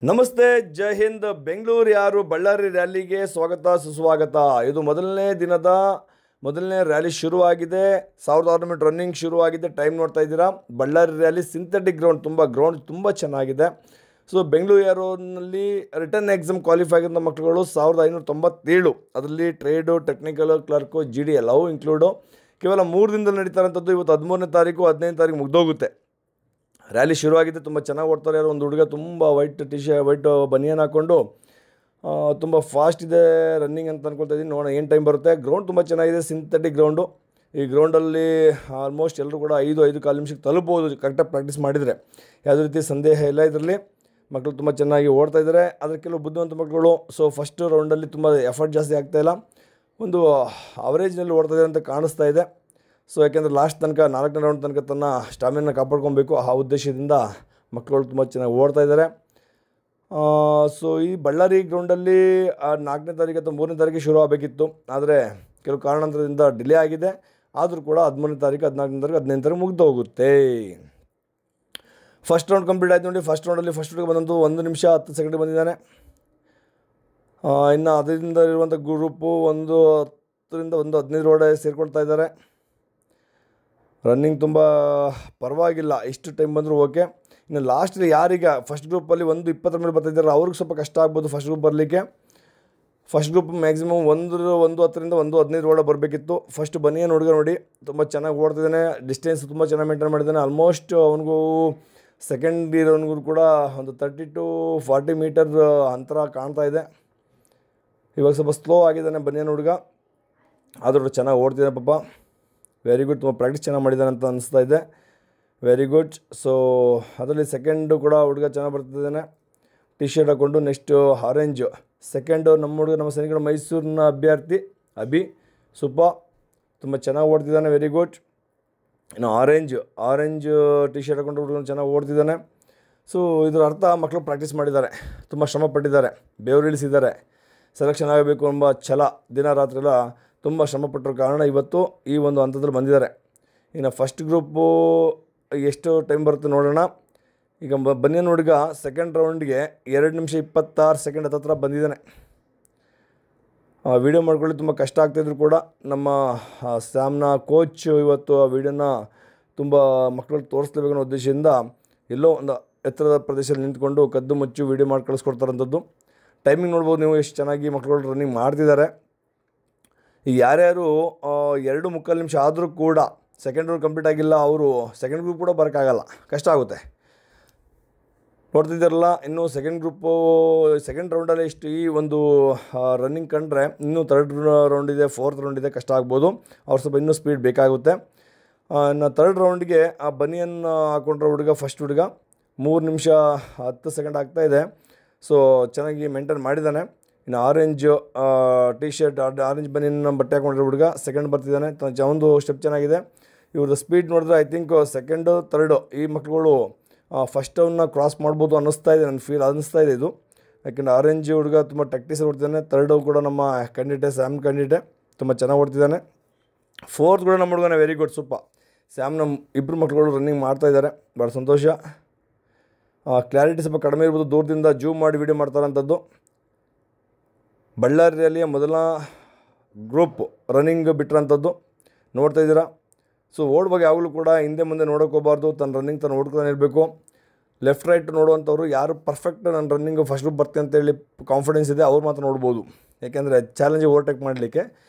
ನಮಸ್ತೆ, ಜೈ ಹಿಂದ್. ಬೆಂಗಳೂರು ಯಾರು ಬಳ್ಳಾರಿ ರ್ಯಾಲಿಗೆ ಸ್ವಾಗತ ಸುಸ್ವಾಗತ. ಇದು ಮೊದಲನೇ ದಿನದ ಮೊದಲನೇ ರ್ಯಾಲಿ ಶುರುವಾಗಿದೆ. 1600 ಮೀಟರ್ ರನ್ನಿಂಗ್ ಶುರುವಾಗಿದೆ. ಟೈಮ್ ನೋಡ್ತಾ ಇದ್ದೀರಾ. ಬಳ್ಳಾರಿ ರ್ಯಾಲಿ ಸಿಂಥೆಟಿಕ್ ಗ್ರೌಂಡ್ ತುಂಬ ಚೆನ್ನಾಗಿದೆ. ಸೊ ಬೆಂಗಳೂರು ಯಾರೋನಲ್ಲಿ ರಿಟರ್ನ್ ಎಕ್ಸಾಮ್ ಕ್ವಾಲಿಫೈ ಆಗಿದ್ದ ಮಕ್ಕಳುಗಳು 1597, ಅದರಲ್ಲಿ ಟ್ರೇಡು, ಟೆಕ್ನಿಕಲ್, ಕ್ಲರ್ಕು, GD ಎಲ್ಲವೂ ಇನ್ಕ್ಲೂಡು. ಕೇವಲ 3 ದಿನದಲ್ಲಿ ನಡೀತಾರಂಥದ್ದು. ಇವತ್ತು 13ನೇ ತಾರೀಕು, 15ನೇ ತಾರೀಕು ಮುಗ್ದೋಗುತ್ತೆ. ರ್ಯಾಲಿ ಶುರುವಾಗಿದೆ. ತುಂಬ ಚೆನ್ನಾಗಿ ಓಡ್ತಾರೆ. ಯಾರೋ ಒಂದು ಹುಡುಗ ತುಂಬ ವೈಟ್ ಬನಿಯನ್ ಹಾಕ್ಕೊಂಡು ತುಂಬ ಫಾಸ್ಟ್ ಇದೆ ರನ್ನಿಂಗ್ ಅಂತ ಅಂದ್ಕೊಳ್ತಾ ಇದ್ದೀನಿ. ನೋಡೋಣ ಏನು ಟೈಮ್ ಬರುತ್ತೆ. ಗ್ರೌಂಡ್ ತುಂಬ ಚೆನ್ನಾಗಿದೆ, ಸಿಂಥೆಟಿಕ್ ಗ್ರೌಂಡು. ಈ ಗ್ರೌಂಡಲ್ಲಿ ಆಲ್ಮೋಸ್ಟ್ ಎಲ್ಲರೂ ಕೂಡ 5-5 ನಿಮಿಷಕ್ಕೆ ತಲುಪಬಹುದು ಕರೆಕ್ಟಾಗಿ ಪ್ರಾಕ್ಟೀಸ್ ಮಾಡಿದರೆ. ಯಾವುದೇ ರೀತಿ ಸಂದೇಹ ಇಲ್ಲ ಇದರಲ್ಲಿ. ಮಕ್ಕಳು ತುಂಬ ಚೆನ್ನಾಗಿ ಓಡ್ತಾ ಇದ್ದಾರೆ. ಅದರ ಕೆಲವು ಬುದ್ಧಿವಂತ ಮಕ್ಕಳು ಫಸ್ಟ್ ರೌಂಡಲ್ಲಿ ತುಂಬ ಎಫರ್ಟ್ ಜಾಸ್ತಿ ಆಗ್ತಾಯಿಲ್ಲ, ಒಂದು ಅವರೇಜ್ನಲ್ಲಿ ಓಡ್ತಾ ಇದೆ ಅಂತ ಕಾಣಿಸ್ತಾ ಇದೆ. ಯಾಕೆಂದರೆ ಲಾಸ್ಟ್ ತನಕ 4ನೇ ರೌಂಡ್ ತನಕ ತನ್ನ ಸ್ಟಾಮಿನ ಕಾಪಾಡ್ಕೊಬೇಕು. ಆ ಉದ್ದೇಶದಿಂದ ಮಕ್ಕಳು ತುಂಬ ಚೆನ್ನಾಗಿ ಓಡ್ತಾ ಇದ್ದಾರೆ. ಈ ಬಳ್ಳಾರಿ ಗ್ರೌಂಡಲ್ಲಿ 4ನೇ ತಾರೀಕು ಅಥವಾ 3ನೇ ತಾರೀಕು ಶುರು ಆಗಬೇಕಿತ್ತು. ಆದರೆ ಕೆಲವು ಕಾರಣಾಂತರದಿಂದ ಡಿಲೇ ಆಗಿದೆ. ಆದರೂ ಕೂಡ 13ನೇ ತಾರೀಕು, 14ನೇ ತಾರೀಕು, 15ನೇ ತಾರೀಕು ಮುಗ್ದು ಹೋಗುತ್ತೆ. ಫಸ್ಟ್ ರೌಂಡ್ ಕಂಪ್ಲೀಟ್ ಆಯ್ತು ನೋಡಿ. ಫಸ್ಟ್ ರೌಂಡಲ್ಲಿ ಫಸ್ಟ್ ಬಂದಂತೂ 1 ನಿಮಿಷ 10 ಸೆಕೆಂಡ್ ಬಂದಿದ್ದಾನೆ. ಇನ್ನು ಅದರಿಂದ ಇರುವಂಥ ಗ್ರೂಪು 10ರಿಂದ 15 ಒಳಗೆ ಸೇರಿಕೊಳ್ತಾ ಇದ್ದಾರೆ. ರನ್ನಿಂಗ್ ತುಂಬ ಪರವಾಗಿಲ್ಲ, ಇಷ್ಟು ಟೈಮ್ ಬಂದರೂ ಓಕೆ. ಇನ್ನು ಲಾಸ್ಟಲ್ಲಿ ಯಾರೀಗ ಫಸ್ಟ್ ಗ್ರೂಪಲ್ಲಿ 1:20 ಮೇಲೆ ಬರ್ತಾಯಿದ್ದಾರೆ ಅವ್ರಿಗೆ ಸ್ವಲ್ಪ ಕಷ್ಟ ಆಗ್ಬೋದು ಫಸ್ಟ್ ಗ್ರೂಪ್ ಬರಲಿಕ್ಕೆ. ಫಸ್ಟ್ ಗ್ರೂಪ್ ಮ್ಯಾಕ್ಸಿಮಮ್ 1:10ರಿಂದ 1:15 ಒಳಗೆ ಬರಬೇಕಿತ್ತು. ಫಸ್ಟ್ ಬನಿಯನ್ ಹುಡುಗ ನೋಡಿ ತುಂಬ ಚೆನ್ನಾಗಿ ಓಡ್ತಿದ್ದಾನೆ. ಡಿಸ್ಟೆನ್ಸ್ ತುಂಬ ಚೆನ್ನಾಗಿ ಮೇಂಟೈನ್ ಮಾಡಿದ್ದಾನೆ. ಆಲ್ಮೋಸ್ಟ್ ಅವನಿಗೂ ಸೆಕೆಂಡ್ ಇರೋನಿಗೂ ಕೂಡ ಒಂದು 30-40 ಮೀಟರ್ ಅಂತರ ಕಾಣ್ತಾ ಇದೆ. ಇವಾಗ ಸ್ವಲ್ಪ ಸ್ಲೋ ಆಗಿದ್ದಾನೆ ಬನಿಯನ್ ಹುಡುಗ, ಆದರೂ ಚೆನ್ನಾಗಿ ಓಡ್ತಿದ್ದಾನೆ ಪಾಪ. Very good. ತುಂಬ ಪ್ರಾಕ್ಟೀಸ್ ಚೆನ್ನಾಗಿ ಮಾಡಿದ್ದಾನೆ ಅಂತ ಅನಿಸ್ತಾ ಇದೆ. Very good. ಅದರಲ್ಲಿ ಸೆಕೆಂಡು ಕೂಡ ಹುಡುಗ ಚೆನ್ನಾಗಿ ಬರ್ತಿದ್ದಾನೆ. ಶರ್ಟ್ ಹಾಕ್ಕೊಂಡು. ನೆಕ್ಸ್ಟು ಆರೆಂಜ್ ಸೆಕೆಂಡು ನಮ್ಮ ಹುಡುಗ, ನಮ್ಮ ಸೈನಿಕರು ಮೈಸೂರಿನ ಅಭ್ಯರ್ಥಿ ಅಭಿ ಸೂಪರ್, ತುಂಬ ಚೆನ್ನಾಗಿ ಓಡ್ತಿದ್ದಾನೆ. Very good. ಇನ್ನು ಆರೆಂಜ್ ಶರ್ಟ್ ಹಾಕ್ಕೊಂಡು ಹುಡುಗ ಚೆನ್ನಾಗಿ ಓಡ್ತಿದ್ದಾನೆ. ಇದರ ಅರ್ಥ ಮಕ್ಕಳು ಪ್ರಾಕ್ಟೀಸ್ ಮಾಡಿದ್ದಾರೆ, ತುಂಬ ಶ್ರಮ ಪಟ್ಟಿದ್ದಾರೆ, ಬೆವರಿಳಿಸಿದ್ದಾರೆ, ಸೆಲೆಕ್ಷನ್ ಆಗಬೇಕು ಎಂಬ ಛಲ ದಿನ ರಾತ್ರಿ ಎಲ್ಲ ತುಂಬ ಶ್ರಮಪಟ್ಟರ ಕಾರಣ ಇವತ್ತು ಈ ಒಂದು ಹಂತದಲ್ಲಿ ಬಂದಿದ್ದಾರೆ. ಇನ್ನು ಫಸ್ಟ್ ಗ್ರೂಪು ಎಷ್ಟು ಟೈಮ್ ಬರುತ್ತೆ ನೋಡೋಣ. ಈಗ ಬನಿಯನ್ ಹುಡುಗ ಸೆಕೆಂಡ್ ರೌಂಡ್ಗೆ 2 ನಿಮಿಷ 26 ಸೆಕೆಂಡ್ ಹತ್ರ ಬಂದಿದ್ದಾನೆ. ವಿಡಿಯೋ ಮಾಡ್ಕೊಳ್ಳಿ ತುಂಬ ಕಷ್ಟ ಆಗ್ತಾಯಿದ್ರು ಕೂಡ ನಮ್ಮ ಸ್ಯಾಮ್ನ ಕೋಚ್ ಇವತ್ತು ಆ ವಿಡಿಯೋನ ತುಂಬ ಮಕ್ಕಳಿಗೆ ತೋರಿಸ್ಲೇಬೇಕು ಅನ್ನೋ ಉದ್ದೇಶದಿಂದ ಎಲ್ಲೋ ಒಂದು ಎತ್ತರದ ಪ್ರದೇಶದಲ್ಲಿ ನಿಂತ್ಕೊಂಡು ಕದ್ದು ಮುಚ್ಚು ವಿಡಿಯೋ ಮಾಡಿ ಕಳಿಸ್ಕೊಡ್ತಾರಂಥದ್ದು. ಟೈಮಿಂಗ್ ನೋಡ್ಬೋದು ನೀವು ಎಷ್ಟು ಚೆನ್ನಾಗಿ ಮಕ್ಕಳು ರನ್ನಿಂಗ್ ಮಾಡ್ತಿದ್ದಾರೆ. ಈಗ ಯಾರ್ಯಾರು 2:45 ನಿಮಿಷ ಆದರೂ ಕೂಡ ಸೆಕೆಂಡ್ ರೌಂಡ್ ಕಂಪ್ಲೀಟ್ ಆಗಿಲ್ಲ, ಅವರು ಸೆಕೆಂಡ್ ಗ್ರೂಪ್ ಕೂಡ ಬರೋಕ್ಕಾಗಲ್ಲ, ಕಷ್ಟ ಆಗುತ್ತೆ. ನೋಡ್ತಿದ್ದಾರಲ್ಲ, ಇನ್ನೂ ಸೆಕೆಂಡ್ ರೌಂಡಲ್ಲಿ ಇಷ್ಟು ಈ ಒಂದು ರನ್ನಿಂಗ್ ಕಂಡ್ರೆ ಇನ್ನೂ 3rd ರೌಂಡ್ ಇದೆ, 4th ರೌಂಡ್ ಇದೆ, ಕಷ್ಟ ಆಗ್ಬೋದು. ಅವ್ರು ಸ್ವಲ್ಪ ಇನ್ನೂ ಸ್ಪೀಡ್ ಬೇಕಾಗುತ್ತೆ. ಇನ್ನು 3rd ರೌಂಡ್ಗೆ ಆ ಬನಿಯನ್ ಹಾಕೊಂಡ್ರೆ ಹುಡುಗ ಫಸ್ಟ್ ಹುಡುಗ 3 ನಿಮಿಷ 10 ಸೆಕೆಂಡ್ ಆಗ್ತಾಯಿದೆ. ಚೆನ್ನಾಗಿ ಮೇಂಟೈನ್ ಮಾಡಿದ್ದಾನೆ. ಇನ್ನು ಆರೆಂಜ್ ಶರ್ಟ್, ಆರೆಂಜ್ ಬನಿಯನ್ ಬಟ್ಟೆ ಹಾಕೊಂಡಿರೋ ಹುಡುಗ ಸೆಕೆಂಡ್ ಬರ್ತಿದ್ದಾನೆ. ಒಂದು ಸ್ಟೆಪ್ ಚೆನ್ನಾಗಿದೆ. ಇವ್ರದ್ದು ಸ್ಪೀಡ್ ನೋಡಿದ್ರೆ ಐ ಥಿಂಕ್ ಸೆಕೆಂಡು 3rd ಈ ಮಕ್ಕಳುಗಳು ಫಸ್ಟ್ ಅವನ್ನ ಕ್ರಾಸ್ ಮಾಡ್ಬೋದು ಅನ್ನಿಸ್ತಾ ಇದೆ, ನನ್ನ ಫೀಲ್ ಅನ್ನಿಸ್ತಾ ಇದೆ ಇದು. ಯಾಕೆಂದರೆ ಆರೆಂಜ್ ಹುಡುಗ ತುಂಬ ಟೆಕ್ಟಿಸ್ ಓಡ್ತಿದ್ದಾನೆ. 3rd ಕೂಡ ನಮ್ಮ ಸ್ಯಾಮ್ ಕ್ಯಾಂಡಿಡೇಟ್ ತುಂಬ ಚೆನ್ನಾಗಿ ಓಡ್ತಿದ್ದಾನೆ. 4th ಕೂಡ ನಮ್ಮ ಹುಡುಗನೇ ವೆರಿ ಗುಡ್ ಸೂಪರ್. ಸ್ಯಾಮ್ನ ಇಬ್ಬರು ಮಕ್ಕಳುಗಳು ರನ್ನಿಂಗ್ ಮಾಡ್ತಾಯಿದ್ದಾರೆ, ಭಾಳ ಸಂತೋಷ. ಕ್ಲಾರಿಟಿ ಸ್ವಲ್ಪ ಕಡಿಮೆ ಇರ್ಬೋದು, ದೂರದಿಂದ ಜೂಮ್ ಮಾಡಿ ವಿಡಿಯೋ ಮಾಡ್ತಾರಂಥದ್ದು. ಬಳ್ಳಾರಿ ರ್ಯಾಲಿಯ ಮೊದಲ ಗ್ರೂಪ್ ರನ್ನಿಂಗ್ ಬಿಟ್ಟಿರೋಂಥದ್ದು ನೋಡ್ತಾ ಇದ್ದೀರಾ. ಓಡುವಾಗ ಯಾವಾಗಲೂ ಕೂಡ ಹಿಂದೆ ಮುಂದೆ ನೋಡೋಕೆ ಹೋಗಬಾರ್ದು, ತನ್ನ ರನ್ನಿಂಗ್ ತಾನು ಓಡ್ತಾನೆ ಇರಬೇಕು. ಲೆಫ್ಟ್ ರೈಟ್ ನೋಡುವಂಥವ್ರು ಯಾರು ಪರ್ಫೆಕ್ಟ್ ನನ್ನ ರನ್ನಿಂಗು ಫಸ್ಟ್ ಗ್ರೂಪ್ ಬರ್ತೀನಿ ಅಂತೇಳಿ ಕಾನ್ಫಿಡೆನ್ಸ್ ಇದೆ ಅವ್ರು ಮಾತ್ರ ನೋಡ್ಬೋದು, ಯಾಕೆಂದರೆ ಚಾಲೆಂಜ್ ಓವರ್ಟೇಕ್ ಮಾಡಲಿಕ್ಕೆ.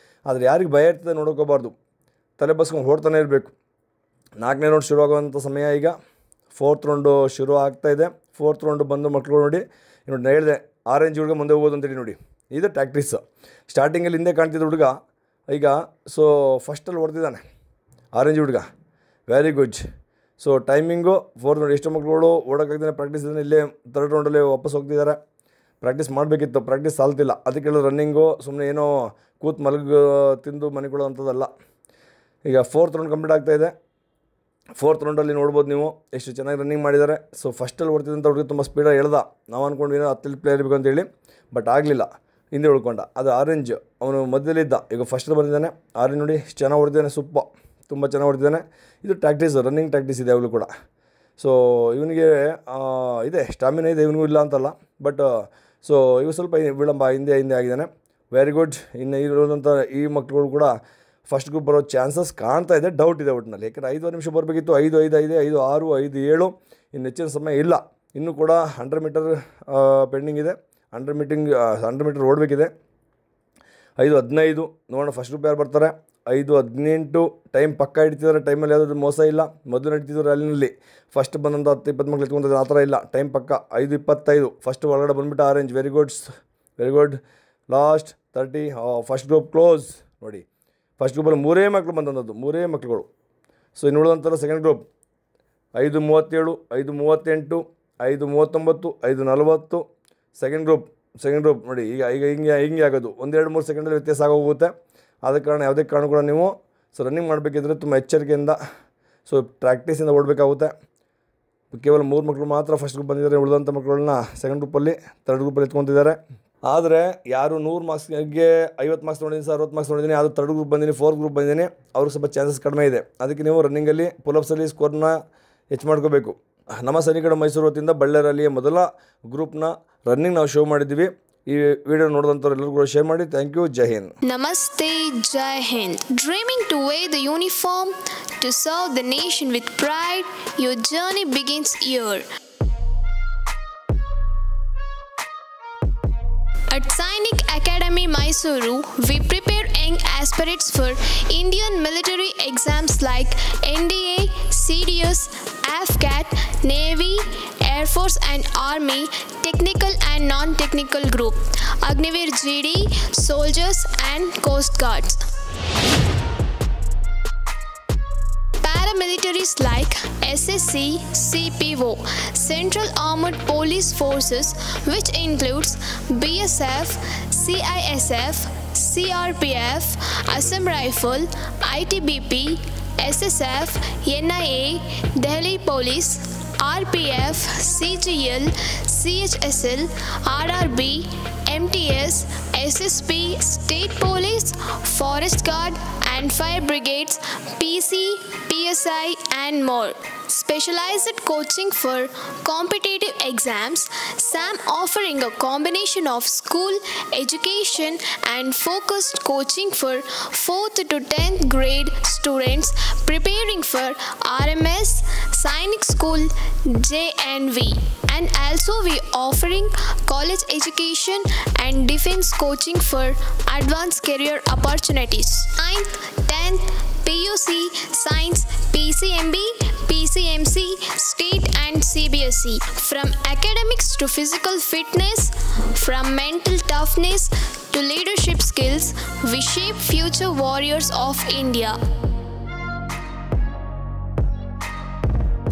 ಆದರೆ ಯಾರಿಗೆ ಭಯ ಇರ್ತದೆ ನೋಡೋಕೆ ಹೋಗಬಾರ್ದು, ತಲೆ ಬಸ್ಕೊಂಡು ಓಡ್ತಾನೆ ಇರಬೇಕು. 4ನೇ ರೌಂಡ್ ಶುರು ಆಗುವಂಥ ಸಮಯ ಈಗ. 4th ರೌಂಡು ಶುರು ಆಗ್ತಾಯಿದೆ. 4th ರೌಂಡು ಬಂದು ಮಕ್ಕಳು ನೋಡಿ ನೋಡಿ ಹೇಳಿದೆ ಆರೆಂಜ್ ಹುಡುಗ ಮುಂದೆ ಹೋಗೋದು ಅಂತೇಳಿ ನೋಡಿ. ಇದು ಟ್ಯಾಕ್ಟಿಕ್ಸ್. ಸ್ಟಾರ್ಟಿಂಗಲ್ಲಿ ಹಿಂದೆ ಕಾಣ್ತಿದ್ದ ಹುಡುಗ ಈಗ ಫಸ್ಟಲ್ಲಿ ಹೊಡ್ತಿದ್ದಾನೆ ಆರೆಂಜ್ ಹುಡುಗ. Very good. Timing 4th round ಎಷ್ಟು ಮಕ್ಕಳುಗಳು ಓಡೋಕ್ಕಾಗ್ತಾನೆ ಪ್ರಾಕ್ಟೀಸ್ ಇದ್ದಾನೆ. ಇಲ್ಲೇ 3rd ರೌಂಡಲ್ಲಿ ವಾಪಸ್ ಹೋಗ್ತಿದ್ದಾರೆ. ಪ್ರಾಕ್ಟೀಸ್ ಮಾಡಬೇಕಿತ್ತು, ಪ್ರಾಕ್ಟೀಸ್ ಸಾಲ್ತಿಲ್ಲ. ಅದಕ್ಕೆಲ್ಲ ರನ್ನಿಂಗು ಸುಮ್ಮನೆ ಏನೋ ಕೂತು ತಿಂದು ಮನೆಗಳು ಅಂಥದ್ದಲ್ಲ. ಈಗ 4th ರೌಂಡ್ ಕಂಪ್ಲೀಟ್ ಆಗ್ತಾಯಿದೆ. 4th ರೌಂಡಲ್ಲಿ ನೋಡ್ಬೋದು ನೀವು ಎಷ್ಟು ಚೆನ್ನಾಗಿ ರನ್ನಿಂಗ್ ಮಾಡಿದ್ದಾರೆ. ಫಸ್ಟಲ್ಲಿ ಓಡ್ತಿದ್ದಂಥ ಹುಡುಗ ತುಂಬ ಸ್ಪೀಡಾಗಿ ಎಳ್ದ. ನಾವು ಅಂದ್ಕೊಂಡು ಏನೋ 10 ಪ್ಲೇಯರ್ ಇರಬೇಕು ಅಂತೇಳಿ, ಬಟ್ ಆಗಲಿಲ್ಲ, ಹಿಂದೆ ಉಳ್ಕೊಂಡ. ಅದು ಆರೆಂಜ್ ಅವನು ಮಧ್ಯದಲ್ಲಿದ್ದ, ಈಗ ಫಸ್ಟಲ್ಲಿ ಬಂದಿದ್ದಾನೆ. ಆರೆಂಜ್ ನೋಡಿ ಚೆನ್ನಾಗಿ ಹೊಡ್ತಿದ್ದಾನೆ, ಸೂಪರ್, ತುಂಬ ಚೆನ್ನಾಗಿ ಹೊಡ್ತಿದ್ದಾನೆ. ಇದು ಟ್ಯಾಕ್ಟೀಸ್, ರನ್ನಿಂಗ್ ಟ್ಯಾಕ್ಟೀಸ್ ಇದೆ ಯಾವಾಗಲೂ ಕೂಡ. ಇವನಿಗೆ ಇದೆ ಸ್ಟಾಮಿನಾ ಇದೆ, ಇವನಿಗೂ ಇಲ್ಲ ಅಂತಲ್ಲ, ಬಟ್ ಸೊ ಇವು ಸ್ವಲ್ಪ ವಿಳಂಬ ಹಿಂದೆ ಆಗಿದ್ದಾನೆ. Very good. ಇನ್ನು ಇರುವಂಥ ಈ ಮಕ್ಕಳು ಕೂಡ ಫಸ್ಟ್ ಗ್ರೂಪ್ ಬರೋ ಚಾನ್ಸಸ್ ಕಾಣ್ತಾ ಇದೆ, ಡೌಟ್ ಇದೆ ಒಟ್ಟಿನಲ್ಲಿ. ಯಾಕಂದರೆ 5 ನಿಮಿಷ ಬರಬೇಕಿತ್ತು, 5:05 5 6 5:07 ಇನ್ನು ಹೆಚ್ಚಿನ ಸಮಯ ಇಲ್ಲ. ಇನ್ನೂ ಕೂಡ 100 ಮೀಟರ್ ಪೆಂಡಿಂಗ್ ಇದೆ. 100 ಮೀಟರ್ ಓಡಬೇಕಿದೆ. 5:15 ನೋಡೋಣ ಫಸ್ಟ್ ಗ್ರೂಪ್ ಯಾರು ಬರ್ತಾರೆ. 5:18 ಟೈಮ್ ಪಕ್ಕ ಹಿಡಿತಿದ್ದಾರೆ. ಟೈಮಲ್ಲಿ ಯಾವುದಾದ್ರು ಮೋಸ ಇಲ್ಲ. ಮೊದಲು ನಡೀತಿದ್ರು ರ್ಯಾಲಿನಲ್ಲಿ ಫಸ್ಟ್ ಬಂದಂಥ 10-20 ಮಕ್ಳು ಎತ್ಕೊಂತಿದ್ದಾರೆ, ಆ ಥರ ಇಲ್ಲ. ಟೈಮ್ ಪಕ್ಕ. 5:25 ಫಸ್ಟ್ ಒಳಗಡೆ ಬಂದುಬಿಟ್ಟು orange. Very good. Last 30 first group close. ನೋಡಿ ಫಸ್ಟ್ ಗ್ರೂಪಲ್ಲಿ 3 ಮಕ್ಕಳು ಬಂದಂಥದ್ದು, 3 ಮಕ್ಕಳುಗಳು. ಸೊ ಇನ್ನು ಉಳಿದಂಥ ಸೆಕೆಂಡ್ ಗ್ರೂಪ್ 5:37 5:38 5:39 5:40 ಸೆಕೆಂಡ್ ಗ್ರೂಪ್ ನೋಡಿ. ಈಗ ಹಿಂಗೆ ಆಗೋದು 1-2-3 ಸೆಕೆಂಡಲ್ಲಿ ವ್ಯತ್ಯಾಸ ಆಗೋಗುತ್ತೆ. ಆದ ಕಾರಣ ಯಾವುದೇ ಕಾರಣ ಕೂಡ ನೀವು ರನ್ನಿಂಗ್ ಮಾಡಬೇಕಿದ್ರೆ ತುಂಬ ಎಚ್ಚರಿಕೆಯಿಂದ ಪ್ರಾಕ್ಟೀಸಿಂದ ಓಡಬೇಕಾಗುತ್ತೆ. ಕೇವಲ 3 ಮಕ್ಕಳು ಮಾತ್ರ ಫಸ್ಟ್ ಗ್ರೂಪ್ ಬಂದಿದ್ದಾರೆ. ಉಳಿದಂಥ ಮಕ್ಕಳನ್ನ ಸೆಕೆಂಡ್ ಗ್ರೂಪಲ್ಲಿ ಥರ್ಡ್ ಗ್ರೂಪಲ್ಲಿ ಎತ್ಕೊತಿದ್ದಾರೆ. ಆದರೆ ಯಾರು 100 ಮಾರ್ಕ್ಸ್ಗೆ 50 ಮಾರ್ಕ್ಸ್ ತೊಗೊಂಡಿದ್ದೀನಿ ಸರ್, 60 ಮಾರ್ಕ್ಸ್ ತೊಗೊಂಡಿದ್ದೀನಿ, ಅದು ಥರ್ಡ್ ಗ್ರೂಪ್ ಬಂದಿದ್ದೀನಿ, ಫೋರ್ತ್ ಗ್ರೂಪ್ ಬಂದಿದ್ದೀನಿ, ಅವ್ರಿಗೆ ಸ್ವಲ್ಪ ಚಾನ್ಸಸ್ ಕಡಿಮೆ ಇದೆ. ಅದಕ್ಕೆ ನೀವು ರನ್ನಿಂಗಲ್ಲಿ ಪುಲಪ್ಸಲ್ಲಿ ಸ್ಕೋರ್ನ ಹೆಚ್ಚು ಮಾಡ್ಕೋಬೇಕು. ನಮ್ಮ ಸೈನಿಕರ ಮೈಸೂರು ವತಿಯಿಂದ ಬಳ್ಳಾರಿಯಲ್ಲಿ ಮೊದಲ ಗ್ರೂಪ್ನ ರನ್ನಿಂಗ್ ನಾವು ಶೋ ಮಾಡಿದ್ದೀವಿ. ಈ ವಿಡಿಯೋ ನೋಡಿದಂಥವ್ರು ಎಲ್ಲರಿಗೂ ಕೂಡ ಶೇರ್ ಮಾಡಿ. Thank you. ಜೈ ಹಿಂದ್. Namaste, Jai Hind. Dreaming to wear the uniform to serve the nation with pride, your journey begins here. At Sainik Academy, Mysuru, we prepare young aspirants for Indian military exams like NDA, CDS, AFCAT, Navy, Air Force and Army, technical and non-technical group, Agniveer GD, soldiers and Coast Guards. Paramilitaries like SSC, CPO, Central Armed Police Forces, which includes BSF, CISF, CRPF, Assam Rifle, ITBP, SSF, NIA, Delhi Police, RPF, CGL, CHSL, RRB, MTS, SSP, State Police, Forest Guard and Fire Brigades, PC, PSI and more. Specialized coaching for competitive exams, SAM offering a combination of school education and focused coaching for 4th to 10th grade students preparing for RMS, Sainik School, JNV. And also we offering college education and defense coaching for advanced career opportunities. 9th, 10th, PUC, Science, PCMB, PCMC, State and CBSE. From academics to physical fitness, from mental toughness to leadership skills, we shape future warriors of India.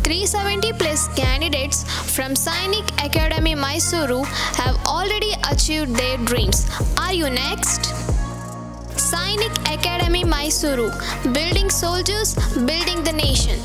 370 plus candidates from Sainik Academy, Mysuru have already achieved their dreams. Are you next? Sainik Academy, Mysuru, building soldiers, building the nation.